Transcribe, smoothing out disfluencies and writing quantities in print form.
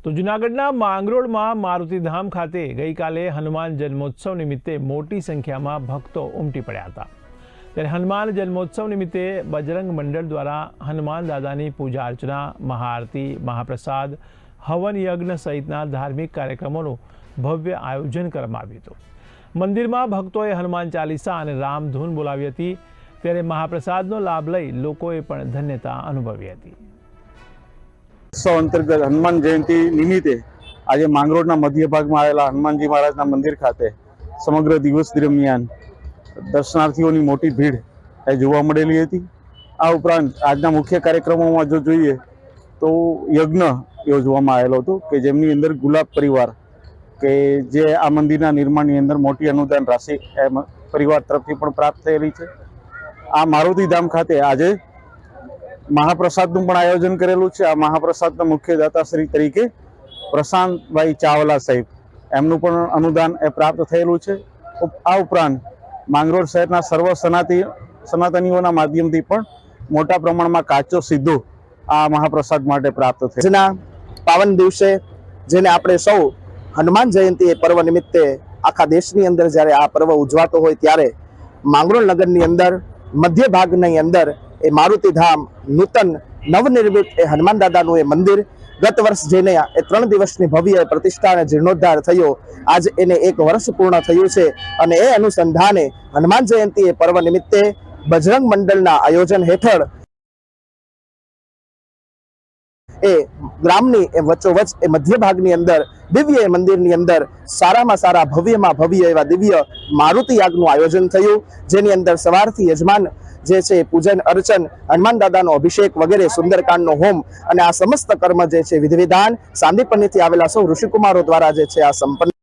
તો જૂનાગઢના માંગરોળમાં મારુતિધામ ખાતે ગઈકાલે હનુમાન જન્મોત્સવ નિમિત્તે મોટી સંખ્યામાં ભક્તો ઉમટી પડ્યા હતા। ત્યારે હનુમાન જન્મોત્સવ નિમિત્તે બજરંગ મંડળ દ્વારા હનુમાન દાદાની પૂજા અર્ચના, મહાઆરતી, મહાપ્રસાદ, હવન યજ્ઞ સહિતના ધાર્મિક કાર્યક્રમોનું ભવ્ય આયોજન કરવામાં આવ્યું હતું। મંદિરમાં ભક્તોએ હનુમાન ચાલીસા અને રામધૂન બોલાવી હતી। ત્યારે મહાપ્રસાદનો લાભ લઈ લોકોએ પણ ધન્યતા અનુભવી હતી। उत्सव अंतर्गत हनुमान जयंती निमित्ते आज માંગરોળના मध्य भाग में आवेला हनुमानजी महाराजना मंदिर खाते समग्र दिवस दरमियान दर्शनार्थीओनी मोटी भीड़ जोवा मळेली हती। आ उपरांत आजना मुख्य कार्यक्रमों जो जोईए तो यज्ञ योजवामां आवेलो हतो के जेमनी अंदर गुलाब परिवार के जे आ मंदिरना निर्माणनी अंदर मोटी अनुदान राशि परिवार तरफथी पण प्राप्त थयेली छे। आ मारुतिधाम खाते आजे महाप्रसादનું પણ આયોજન કરેલું છે। આ મહાપ્રસાદના મુખ્ય દાતાશ્રી તરીકે પ્રશાંતભાઈ ચાવલા સાહેબ એમનું પણ અનુદાન પ્રાપ્ત થયેલું છે। આ ઉપરાંત માંગરોળ શહેરના સર્વ સનાતનીઓના માધ્યમથી પણ મોટા પ્રમાણમાં કાચો સીધો આ મહાપ્રસાદ માટે પ્રાપ્ત થયો। આજના પાવન દિવસે જેને આપણે સૌ હનુમાન જયંતિ પર્વ નિમિત્તે આખા દેશની અંદર જ્યારે આ પર્વ ઉજવાતો હોય ત્યારે માંગરોળ નગરની અંદર મધ્ય ભાગની અંદર ए मारुतिधाम नूतन नवनिर्मित ए हनुमान दादानु ए मंदिर गत वर्ष जेने 3 दिवसनी भव्य प्रतिष्ठा अने जीर्णोद्धार थयो आज एने 1 वर्ष पूर्ण थयुं छे अने ए अनुसंधाने हनुमान जयंती ए पर्व निमित्ते बजरंग मंडलना आयोजन हेठळ ए ग्रामनी ए वच्चोवच ए मध्य भागनी अंदर दिव्य मंदिरनी अंदर सारामां सारा भव्यमां भव्य एवा दिव्य मारुति यागनुं आयोजन थयुं जेनी अंदर सवारथी यजमान जे छे पूजन अर्चन हनुमान दादानो अभिषेक वगैरह सुंदरकांडनो होम अने आ समस्त कर्म जे छे विधि विधान सांदीपनीथी आवेला सौ ऋषिकुमारो द्वारा जे छे आ संपन्न